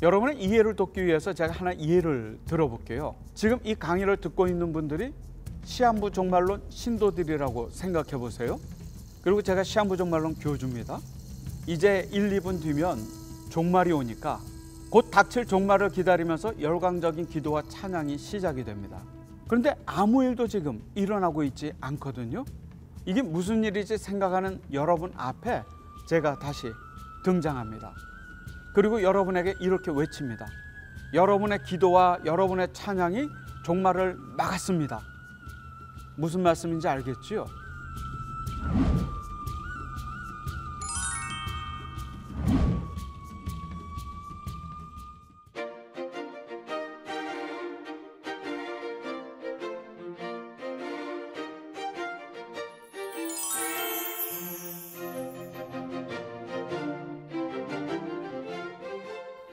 여러분의 이해를 돕기 위해서 제가 하나 예를 들어볼게요. 지금 이 강의를 듣고 있는 분들이 시한부 종말론 신도들이라고 생각해 보세요. 그리고 제가 시한부 종말론 교주입니다. 이제 1, 2분 뒤면 종말이 오니까 곧 닥칠 종말을 기다리면서 열광적인 기도와 찬양이 시작이 됩니다. 그런데 아무 일도 지금 일어나고 있지 않거든요. 이게 무슨 일이지 생각하는 여러분 앞에 제가 다시 등장합니다. 그리고 여러분에게 이렇게 외칩니다. 여러분의 기도와 여러분의 찬양이 종말을 막았습니다. 무슨 말씀인지 알겠지요?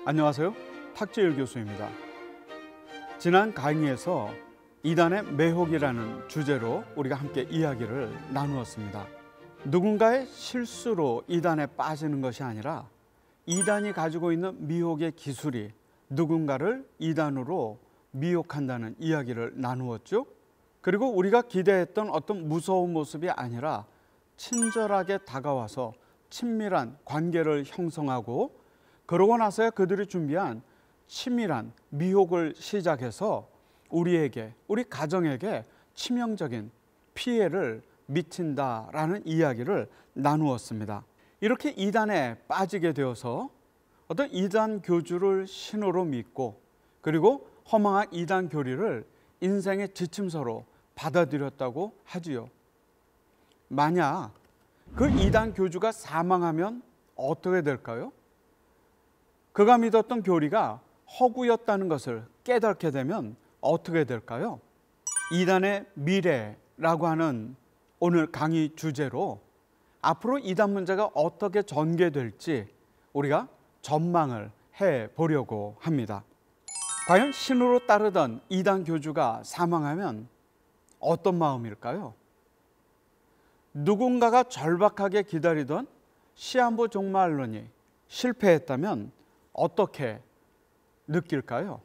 안녕하세요. 탁재일 교수입니다. 지난 강의에서 이단의 매혹이라는 주제로 우리가 함께 이야기를 나누었습니다. 누군가의 실수로 이단에 빠지는 것이 아니라 이단이 가지고 있는 미혹의 기술이 누군가를 이단으로 미혹한다는 이야기를 나누었죠. 그리고 우리가 기대했던 어떤 무서운 모습이 아니라 친절하게 다가와서 친밀한 관계를 형성하고 그러고 나서야 그들이 준비한 치밀한 미혹을 시작해서 우리에게, 우리 가정에게 치명적인 피해를 미친다라는 이야기를 나누었습니다. 이렇게 이단에 빠지게 되어서 어떤 이단 교주를 신호로 믿고 그리고 허망한 이단 교리를 인생의 지침서로 받아들였다고 하지요. 만약 그 이단 교주가 사망하면 어떻게 될까요? 그가 믿었던 교리가 허구였다는 것을 깨닫게 되면 어떻게 될까요? 이단의 미래라고 하는 오늘 강의 주제로 앞으로 이단 문제가 어떻게 전개될지 우리가 전망을 해보려고 합니다. 과연 신으로 따르던 이단 교주가 사망하면 어떤 마음일까요? 누군가가 절박하게 기다리던 시한부 종말론이 실패했다면 어떻게 느낄까요?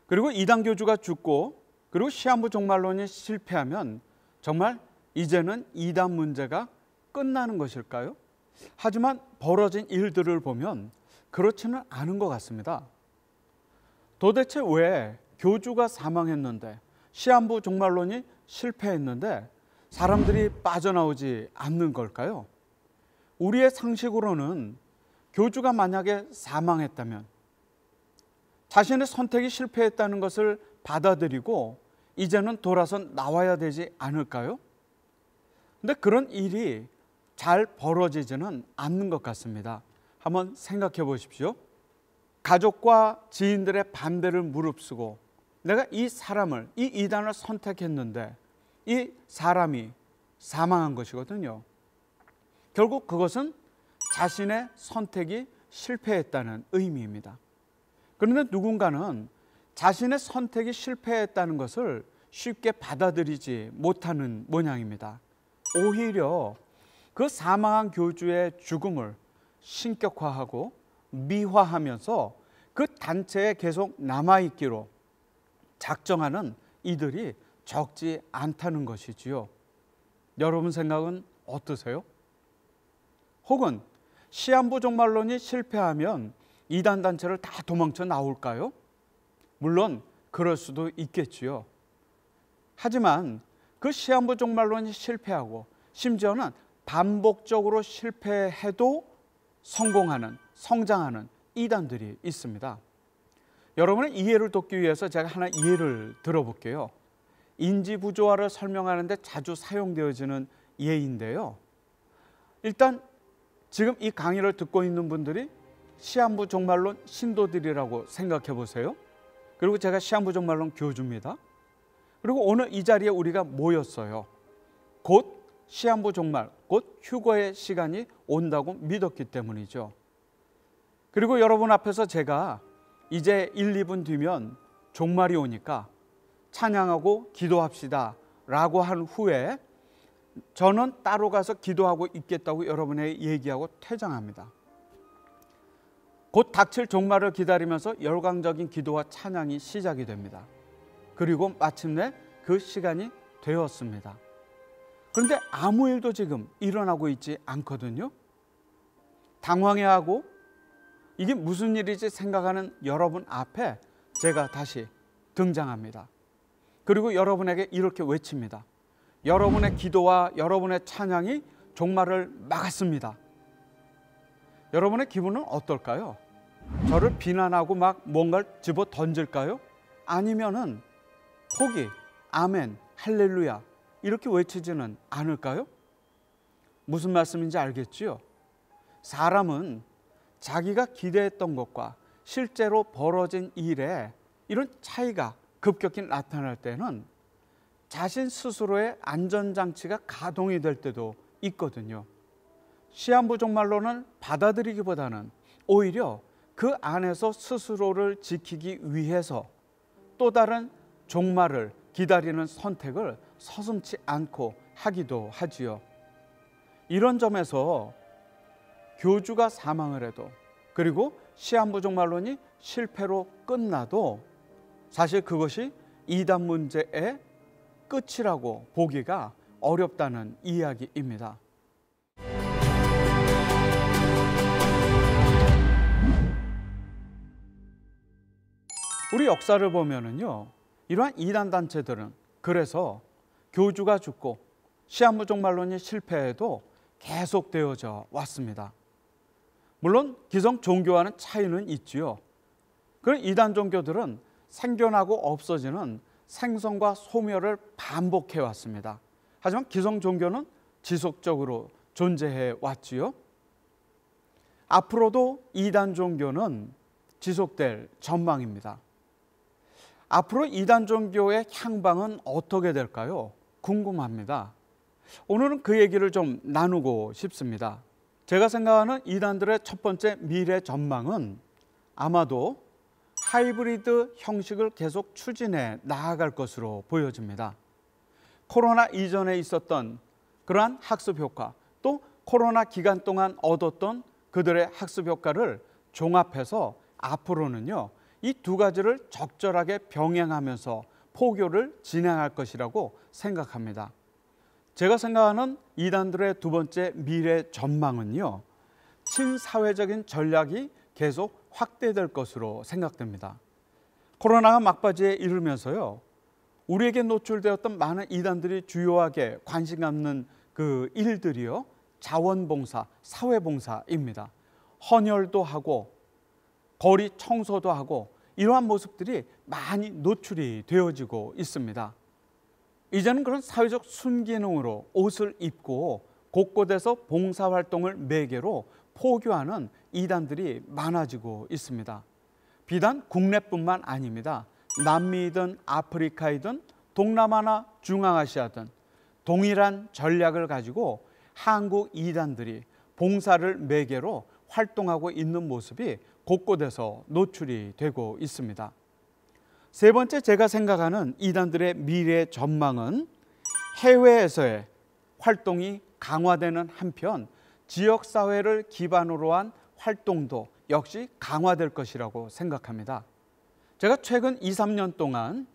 그리고 이단 교주가 죽고 그리고 시한부 종말론이 실패하면 정말 이제는 이단 문제가 끝나는 것일까요? 하지만 벌어진 일들을 보면 그렇지는 않은 것 같습니다. 도대체 왜 교주가 사망했는데 시한부 종말론이 실패했는데 사람들이 빠져나오지 않는 걸까요? 우리의 상식으로는 교주가 만약에 사망했다면 자신의 선택이 실패했다는 것을 받아들이고 이제는 돌아서 나와야 되지 않을까요? 근데 그런 일이 잘 벌어지지는 않는 것 같습니다. 한번 생각해 보십시오. 가족과 지인들의 반대를 무릅쓰고 내가 이 사람을, 이 이단을 선택했는데 이 사람이 사망한 것이거든요. 결국 그것은 자신의 선택이 실패했다는 의미입니다. 그런데 누군가는 자신의 선택이 실패했다는 것을 쉽게 받아들이지 못하는 모양입니다. 오히려 그 사망한 교주의 죽음을 신격화하고 미화하면서 그 단체에 계속 남아있기로 작정하는 이들이 적지 않다는 것이지요. 여러분 생각은 어떠세요? 혹은 시한부 종말론이 실패하면 이단 단체를 다 도망쳐 나올까요? 물론 그럴 수도 있겠지요. 하지만 그 시한부 종말론이 실패하고 심지어는 반복적으로 실패해도 성공하는, 성장하는 이단들이 있습니다. 여러분의 이해를 돕기 위해서 제가 하나 예를 들어볼게요. 인지부조화를 설명하는 데 자주 사용되어지는 예인데요. 일단 지금 이 강의를 듣고 있는 분들이 시한부 종말론 신도들이라고 생각해 보세요. 그리고 제가 시한부 종말론 교주입니다. 그리고 오늘 이 자리에 우리가 모였어요. 곧 시한부 종말, 곧 휴거의 시간이 온다고 믿었기 때문이죠. 그리고 여러분 앞에서 제가 이제 1, 2분 뒤면 종말이 오니까 찬양하고 기도합시다 라고 한 후에 저는 따로 가서 기도하고 있겠다고 여러분에게 얘기하고 퇴장합니다. 곧 닥칠 종말을 기다리면서 열광적인 기도와 찬양이 시작이 됩니다. 그리고 마침내 그 시간이 되었습니다. 그런데 아무 일도 지금 일어나고 있지 않거든요. 당황해하고 이게 무슨 일이지 생각하는 여러분 앞에 제가 다시 등장합니다. 그리고 여러분에게 이렇게 외칩니다. 여러분의 기도와 여러분의 찬양이 종말을 막았습니다. 여러분의 기분은 어떨까요? 저를 비난하고 막 뭔가를 집어 던질까요? 아니면은 포기, 아멘, 할렐루야 이렇게 외치지는 않을까요? 무슨 말씀인지 알겠지요? 사람은 자기가 기대했던 것과 실제로 벌어진 일에 이런 차이가 급격히 나타날 때는 자신 스스로의 안전장치가 가동이 될 때도 있거든요. 시한부 종말론을 받아들이기보다는 오히려 그 안에서 스스로를 지키기 위해서 또 다른 종말을 기다리는 선택을 서슴지 않고 하기도 하지요. 이런 점에서 교주가 사망을 해도 그리고 시한부 종말론이 실패로 끝나도 사실 그것이 이단 문제의 끝이라고 보기가 어렵다는 이야기입니다. 우리 역사를 보면은요, 이러한 이단 단체들은 그래서 교주가 죽고 시한부 종말론이 실패해도 계속되어져 왔습니다. 물론 기성 종교와는 차이는 있지요. 그런 이단 종교들은 생겨나고 없어지는 생성과 소멸을 반복해 왔습니다. 하지만 기성 종교는 지속적으로 존재해 왔지요. 앞으로도 이단 종교는 지속될 전망입니다. 앞으로 이단 종교의 향방은 어떻게 될까요? 궁금합니다. 오늘은 그 얘기를 좀 나누고 싶습니다. 제가 생각하는 이단들의 첫 번째 미래 전망은 아마도 하이브리드 형식을 계속 추진해 나아갈 것으로 보여집니다. 코로나 이전에 있었던 그러한 학습 효과, 또 코로나 기간 동안 얻었던 그들의 학습 효과를 종합해서 앞으로는요, 이 두 가지를 적절하게 병행하면서 포교를 진행할 것이라고 생각합니다. 제가 생각하는 이단들의 두 번째 미래 전망은요, 친사회적인 전략이 계속 확대될 것으로 생각됩니다. 코로나가 막바지에 이르면서요, 우리에게 노출되었던 많은 이단들이 주요하게 관심 갖는 그 일들이요, 자원봉사, 사회봉사입니다. 헌혈도 하고 거리 청소도 하고 이러한 모습들이 많이 노출이 되어지고 있습니다. 이제는 그런 사회적 순기능으로 옷을 입고 곳곳에서 봉사활동을 매개로 포교하는 이단들이 많아지고 있습니다. 비단 국내뿐만 아닙니다. 남미이든 아프리카이든 동남아나 중앙아시아든 동일한 전략을 가지고 한국 이단들이 봉사를 매개로 활동하고 있는 모습이 곳곳에서 노출이 되고 있습니다. 세 번째 제가 생각하는 이단들의 미래 전망은 해외에서의 활동이 강화되는 한편 지역사회를 기반으로 한 활동도 역시 강화될 것이라고 생각합니다. 제가 최근 2, 3년 동안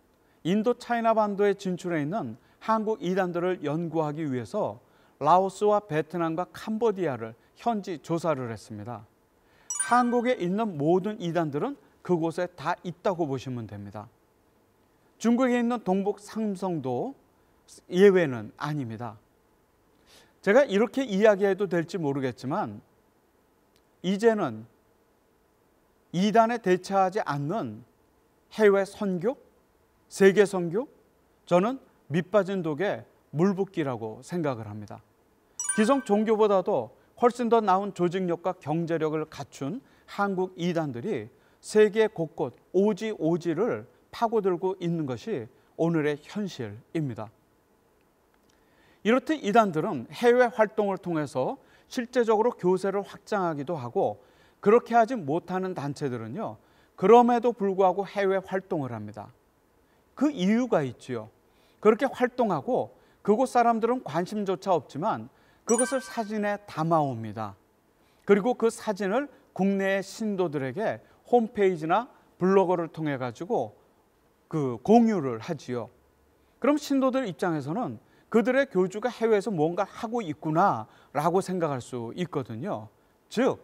인도 차이나 반도에 진출해 있는 한국 이단들을 연구하기 위해서 라오스와 베트남과 캄보디아를 현지 조사를 했습니다. 한국에 있는 모든 이단들은 그곳에 다 있다고 보시면 됩니다. 중국에 있는 동북 삼성도 예외는 아닙니다. 제가 이렇게 이야기해도 될지 모르겠지만 이제는 이단에 대처하지 않는 해외 선교, 세계 선교, 저는 밑빠진 독에 물 붓기라고 생각을 합니다. 기성 종교보다도 훨씬 더 나은 조직력과 경제력을 갖춘 한국 이단들이 세계 곳곳 오지를 파고들고 있는 것이 오늘의 현실입니다. 이렇듯 이단들은 해외 활동을 통해서 실제적으로 교세를 확장하기도 하고 그렇게 하지 못하는 단체들은요, 그럼에도 불구하고 해외 활동을 합니다. 그 이유가 있지요. 그렇게 활동하고 그곳 사람들은 관심조차 없지만 그것을 사진에 담아옵니다. 그리고 그 사진을 국내의 신도들에게 홈페이지나 블로거를 통해 가지고 그 공유를 하지요. 그럼 신도들 입장에서는 그들의 교주가 해외에서 뭔가를 하고 있구나라고 생각할 수 있거든요. 즉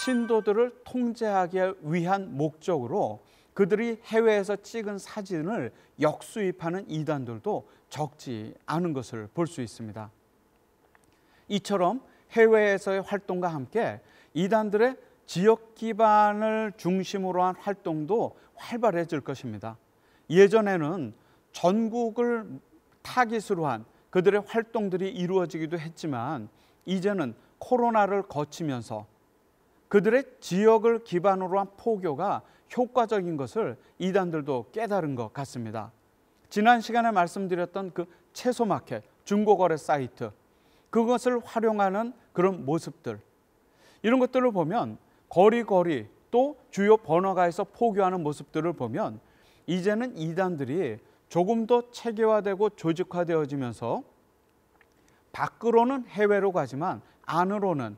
신도들을 통제하기 위한 목적으로 그들이 해외에서 찍은 사진을 역수입하는 이단들도 적지 않은 것을 볼 수 있습니다. 이처럼 해외에서의 활동과 함께 이단들의 지역 기반을 중심으로 한 활동도 활발해질 것입니다. 예전에는 전국을 타깃으로 한 그들의 활동들이 이루어지기도 했지만 이제는 코로나를 거치면서 그들의 지역을 기반으로 한 포교가 효과적인 것을 이단들도 깨달은 것 같습니다. 지난 시간에 말씀드렸던 그 채소마켓, 중고거래 사이트, 그것을 활용하는 그런 모습들, 이런 것들을 보면 거리 또 주요 번화가에서 포교하는 모습들을 보면 이제는 이단들이 조금 더 체계화되고 조직화되어지면서 밖으로는 해외로 가지만 안으로는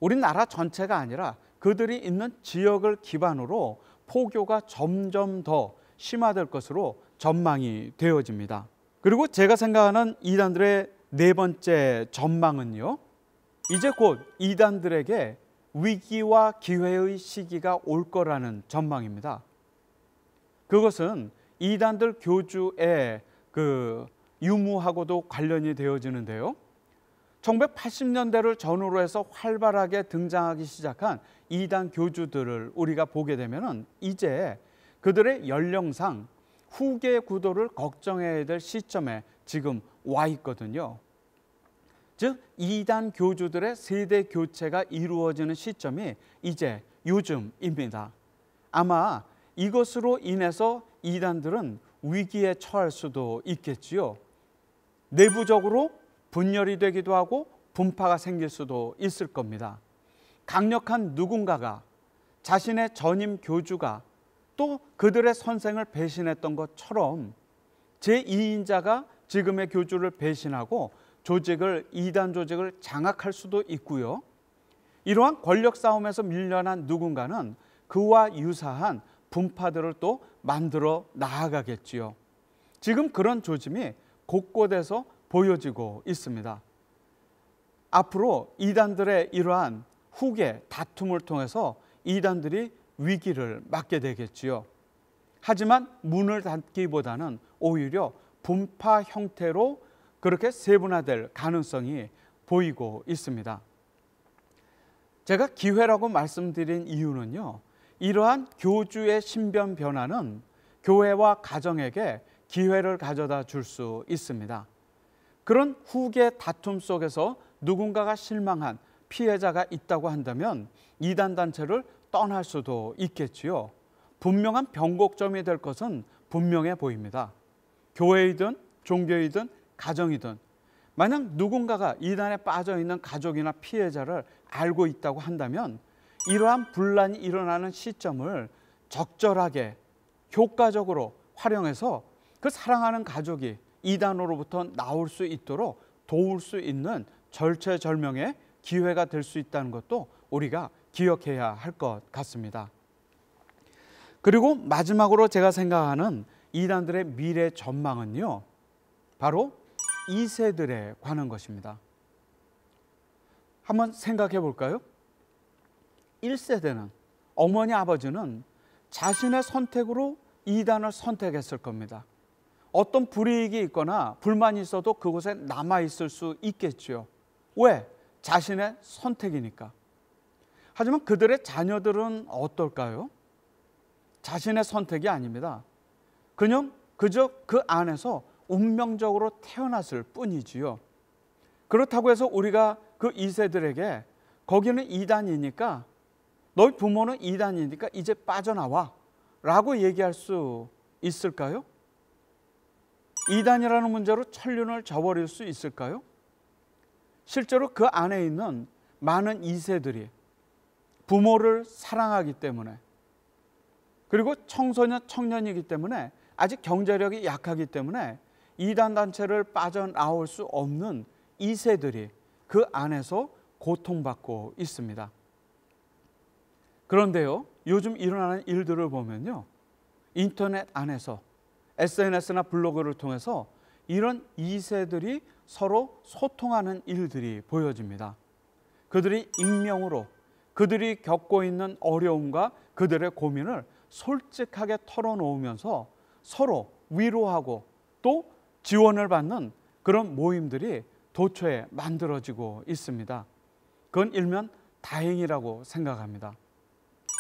우리나라 전체가 아니라 그들이 있는 지역을 기반으로 포교가 점점 더 심화될 것으로 전망이 되어집니다. 그리고 제가 생각하는 이단들의 네 번째 전망은요, 이제 곧 이단들에게 위기와 기회의 시기가 올 거라는 전망입니다. 그것은 이단들 교주의 그 유무하고도 관련이 되어지는데요. 1980년대를 전후로 해서 활발하게 등장하기 시작한 이단 교주들을 우리가 보게 되면은 이제 그들의 연령상 후계 구도를 걱정해야 될 시점에 지금 와 있거든요. 즉 이단 교주들의 세대 교체가 이루어지는 시점이 이제 요즘입니다. 아마 이것으로 인해서 이단들은 위기에 처할 수도 있겠지요. 내부적으로 분열이 되기도 하고 분파가 생길 수도 있을 겁니다. 강력한 누군가가 자신의 전임 교주가 또 그들의 선생을 배신했던 것처럼 제2인자가 지금의 교주를 배신하고 이단 조직을 장악할 수도 있고요. 이러한 권력 싸움에서 밀려난 누군가는 그와 유사한 분파들을 또 만들어 나아가겠지요. 지금 그런 조짐이 곳곳에서 보여지고 있습니다. 앞으로 이단들의 이러한 후계 다툼을 통해서 이단들이 위기를 맞게 되겠지요. 하지만 문을 닫기보다는 오히려 분파 형태로 그렇게 세분화될 가능성이 보이고 있습니다. 제가 기회라고 말씀드린 이유는요, 이러한 교주의 신변 변화는 교회와 가정에게 기회를 가져다 줄 수 있습니다. 그런 후계 다툼 속에서 누군가가 실망한 피해자가 있다고 한다면 이단 단체를 떠날 수도 있겠지요. 분명한 변곡점이 될 것은 분명해 보입니다. 교회이든 종교이든 가정이든 만약 누군가가 이단에 빠져 있는 가족이나 피해자를 알고 있다고 한다면 이러한 분란이 일어나는 시점을 적절하게 효과적으로 활용해서 그 사랑하는 가족이 이단으로부터 나올 수 있도록 도울 수 있는 절체절명의 기회가 될 수 있다는 것도 우리가 기억해야 할 것 같습니다. 그리고 마지막으로 제가 생각하는 이단들의 미래 전망은요, 바로 2세들에 관한 것입니다. 한번 생각해 볼까요? 1세대는 어머니 아버지는 자신의 선택으로 이단을 선택했을 겁니다. 어떤 불이익이 있거나 불만이 있어도 그곳에 남아있을 수 있겠죠. 왜? 자신의 선택이니까. 하지만 그들의 자녀들은 어떨까요? 자신의 선택이 아닙니다. 그저 그 안에서 운명적으로 태어났을 뿐이지요. 그렇다고 해서 우리가 그 2세들에게 거기는 이단이니까 너희 부모는 이단이니까 이제 빠져나와 라고 얘기할 수 있을까요? 이단이라는 문제로 천륜을 저버릴 수 있을까요? 실제로 그 안에 있는 많은 2세들이 부모를 사랑하기 때문에 그리고 청소년, 청년이기 때문에 아직 경제력이 약하기 때문에 이단 단체를 빠져나올 수 없는 2세들이 그 안에서 고통받고 있습니다. 그런데요, 요즘 일어나는 일들을 보면요, 인터넷 안에서 SNS나 블로그를 통해서 이런 2세들이 서로 소통하는 일들이 보여집니다. 그들이 익명으로 그들이 겪고 있는 어려움과 그들의 고민을 솔직하게 털어놓으면서 서로 위로하고 또 지원을 받는 그런 모임들이 도처에 만들어지고 있습니다. 그건 일면 다행이라고 생각합니다.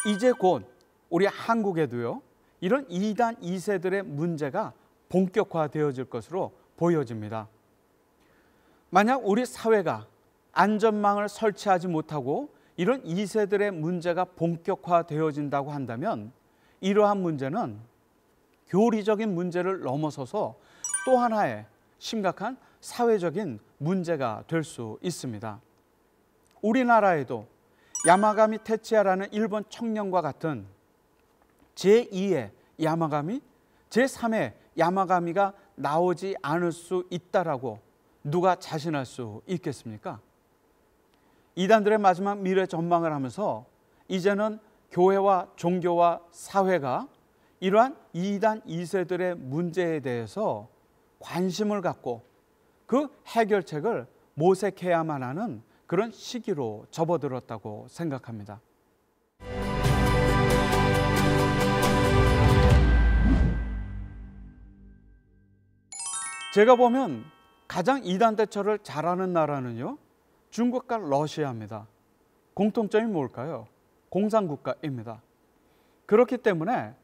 이제 곧 우리 한국에도요, 이런 2단 2세들의 문제가 본격화되어질 것으로 보여집니다. 만약 우리 사회가 안전망을 설치하지 못하고 이런 2세들의 문제가 본격화되어진다고 한다면 이러한 문제는 교리적인 문제를 넘어서서 또 하나의 심각한 사회적인 문제가 될 수 있습니다. 우리나라에도 야마가미 테츠야라는 일본 청년과 같은 제2의 야마가미, 제3의 야마가미가 나오지 않을 수 있다라고 누가 자신할 수 있겠습니까? 이단들의 마지막 미래 전망을 하면서 이제는 교회와 종교와 사회가 이러한 2단 2세들의 문제에 대해서 관심을 갖고 그 해결책을 모색해야만 하는 그런 시기로 접어들었다고 생각합니다. 제가 보면 가장 이단 대처를 잘하는 나라는요, 중국과 러시아입니다. 공통점이 뭘까요? 공산국가입니다. 그렇기 때문에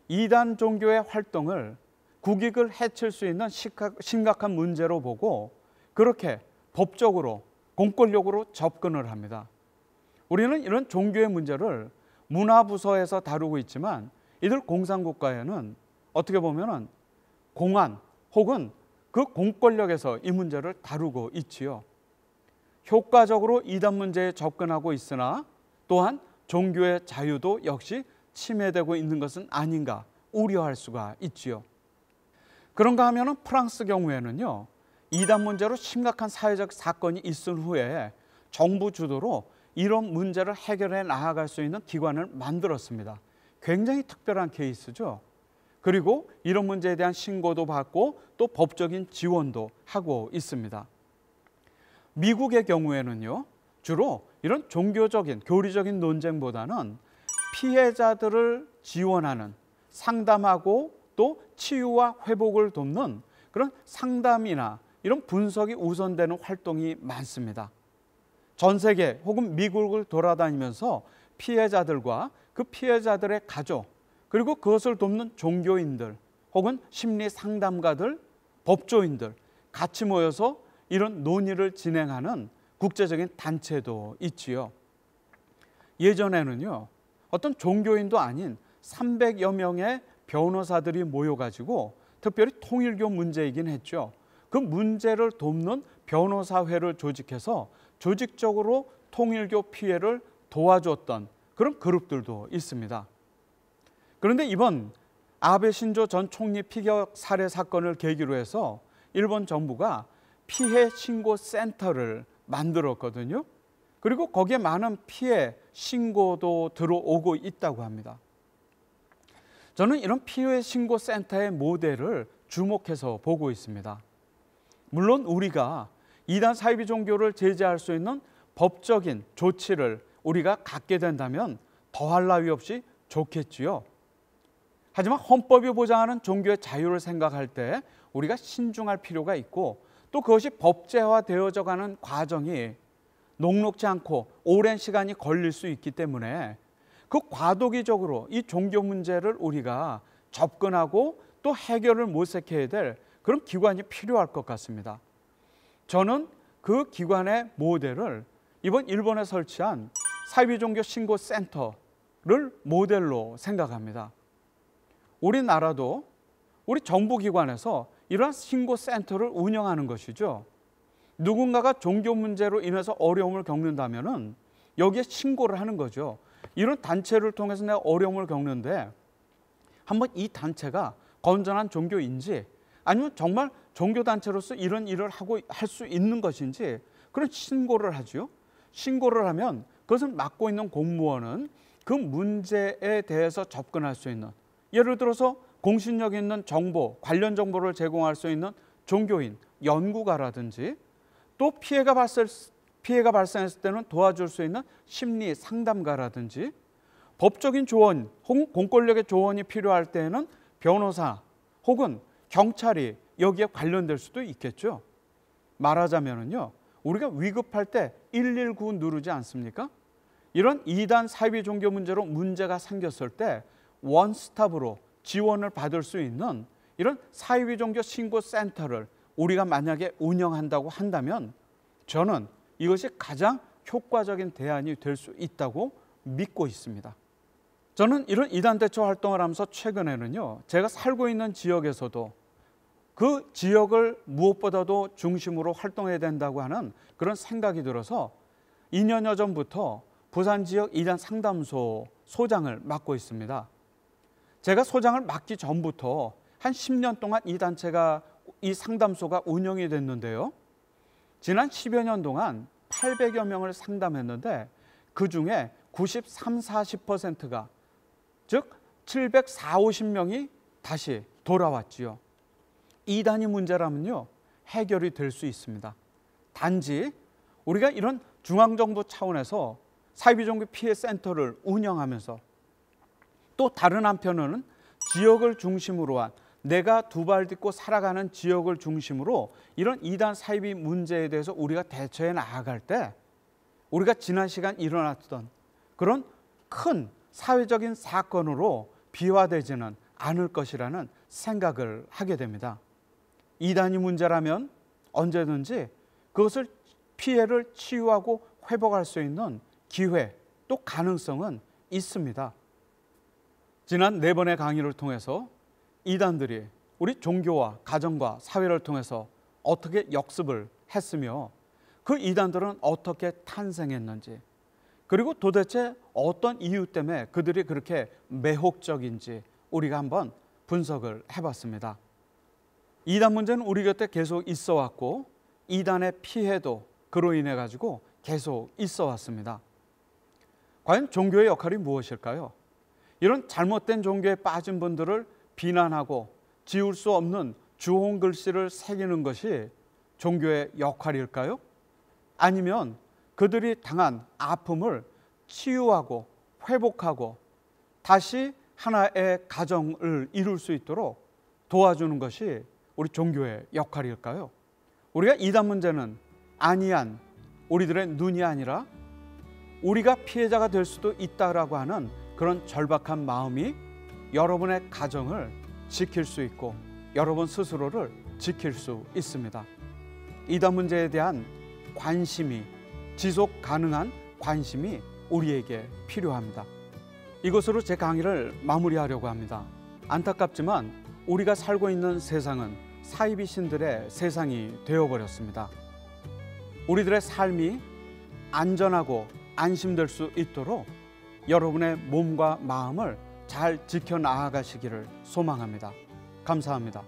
이단 종교의 활동을 국익을 해칠 수 있는 심각한 문제로 보고 그렇게 법적으로 공권력으로 접근을 합니다. 우리는 이런 종교의 문제를 문화부서에서 다루고 있지만 이들 공산국가에는 어떻게 보면 공안 혹은 그 공권력에서 이 문제를 다루고 있지요. 효과적으로 이단 문제에 접근하고 있으나 또한 종교의 자유도 역시 침해되고 있는 것은 아닌가 우려할 수가 있지요. 그런가 하면 프랑스 경우에는요, 이단 문제로 심각한 사회적 사건이 있은 후에 정부 주도로 이런 문제를 해결해 나아갈 수 있는 기관을 만들었습니다. 굉장히 특별한 케이스죠. 그리고 이런 문제에 대한 신고도 받고 또 법적인 지원도 하고 있습니다. 미국의 경우에는요, 주로 이런 종교적인 교리적인 논쟁보다는 피해자들을 지원하는, 상담하고 또 치유와 회복을 돕는 그런 상담이나 이런 분석이 우선되는 활동이 많습니다. 전 세계 혹은 미국을 돌아다니면서 피해자들과 그 피해자들의 가족, 그리고 그것을 돕는 종교인들 혹은 심리 상담가들, 법조인들 같이 모여서 이런 논의를 진행하는 국제적인 단체도 있지요. 예전에는요, 어떤 종교인도 아닌 300여 명의 변호사들이 모여가지고 특별히 통일교 문제이긴 했죠. 그 문제를 돕는 변호사회를 조직해서 조직적으로 통일교 피해를 도와줬던 그런 그룹들도 있습니다. 그런데 이번 아베 신조 전 총리 피격 살해 사건을 계기로 해서 일본 정부가 피해 신고 센터를 만들었거든요. 그리고 거기에 많은 피해 신고도 들어오고 있다고 합니다. 저는 이런 피해 신고 센터의 모델을 주목해서 보고 있습니다. 물론 우리가 이단 사이비 종교를 제재할 수 있는 법적인 조치를 우리가 갖게 된다면 더할 나위 없이 좋겠지요. 하지만 헌법이 보장하는 종교의 자유를 생각할 때 우리가 신중할 필요가 있고 또 그것이 법제화되어져 가는 과정이 녹록지 않고 오랜 시간이 걸릴 수 있기 때문에 그 과도기적으로 이 종교 문제를 우리가 접근하고 또 해결을 모색해야 될 그런 기관이 필요할 것 같습니다. 저는 그 기관의 모델을 이번 일본에 설치한 사이비 종교 신고 센터를 모델로 생각합니다. 우리나라도 우리 정부 기관에서 이러한 신고 센터를 운영하는 것이죠. 누군가가 종교 문제로 인해서 어려움을 겪는다면은 여기에 신고를 하는 거죠. 이런 단체를 통해서 내가 어려움을 겪는데 한번 이 단체가 건전한 종교인지 아니면 정말 종교단체로서 이런 일을 하고 할 수 있는 것인지 그런 신고를 하죠. 신고를 하면 그것을 맡고 있는 공무원은 그 문제에 대해서 접근할 수 있는, 예를 들어서 공신력 있는 정보, 관련 정보를 제공할 수 있는 종교인, 연구가라든지, 또 피해가 발생했을 때는 도와줄 수 있는 심리 상담가라든지, 법적인 조언 혹은 공권력의 조언이 필요할 때에는 변호사 혹은 경찰이 여기에 관련될 수도 있겠죠. 말하자면요, 우리가 위급할 때 119 누르지 않습니까? 이런 이단 사이비 종교 문제로 문제가 생겼을 때 원스톱으로 지원을 받을 수 있는 이런 사이비 종교 신고 센터를 우리가 만약에 운영한다고 한다면 저는 이것이 가장 효과적인 대안이 될 수 있다고 믿고 있습니다. 저는 이런 이단 대처 활동을 하면서 최근에는요, 제가 살고 있는 지역에서도 그 지역을 무엇보다도 중심으로 활동해야 된다고 하는 그런 생각이 들어서 2년여 전부터 부산 지역 이단 상담소 소장을 맡고 있습니다. 제가 소장을 맡기 전부터 한 10년 동안 이 상담소가 운영이 됐는데요. 지난 10여 년 동안 800여 명을 상담했는데 그중에 93, 40%가 즉 740~50명이 다시 돌아왔지요. 이단이 문제라면요, 해결이 될 수 있습니다. 단지 우리가 이런 중앙정부 차원에서 사이비종교 피해 센터를 운영하면서 또 다른 한편으로는 지역을 중심으로 한, 내가 두 발 딛고 살아가는 지역을 중심으로 이런 이단 사이비 문제에 대해서 우리가 대처해 나아갈 때 우리가 지난 시간 일어났던 그런 큰 사회적인 사건으로 비화되지는 않을 것이라는 생각을 하게 됩니다. 이단이 문제라면 언제든지 그것을 피해를 치유하고 회복할 수 있는 기회, 또 가능성은 있습니다. 지난 4번의 강의를 통해서 이단들이 우리 종교와 가정과 사회를 통해서 어떻게 역습을 했으며 그 이단들은 어떻게 탄생했는지, 그리고 도대체 어떤 이유 때문에 그들이 그렇게 매혹적인지 우리가 한번 분석을 해봤습니다. 이단 문제는 우리 곁에 계속 있어 왔고 이단의 피해도 그로 인해 가지고 계속 있어 왔습니다. 과연 종교의 역할이 무엇일까요? 이런 잘못된 종교에 빠진 분들을 비난하고 지울 수 없는 주홍 글씨를 새기는 것이 종교의 역할일까요? 아니면 그들이 당한 아픔을 치유하고 회복하고 다시 하나의 가정을 이룰 수 있도록 도와주는 것이 우리 종교의 역할일까요? 우리가 이단 문제는 아니한 우리들의 눈이 아니라 우리가 피해자가 될 수도 있다라고 하는 그런 절박한 마음이 여러분의 가정을 지킬 수 있고 여러분 스스로를 지킬 수 있습니다. 이단 문제에 대한 관심이, 지속 가능한 관심이 우리에게 필요합니다. 이것으로 제 강의를 마무리하려고 합니다. 안타깝지만 우리가 살고 있는 세상은 사이비 신들의 세상이 되어버렸습니다. 우리들의 삶이 안전하고 안심될 수 있도록 여러분의 몸과 마음을 잘 지켜나가시기를 소망합니다. 감사합니다.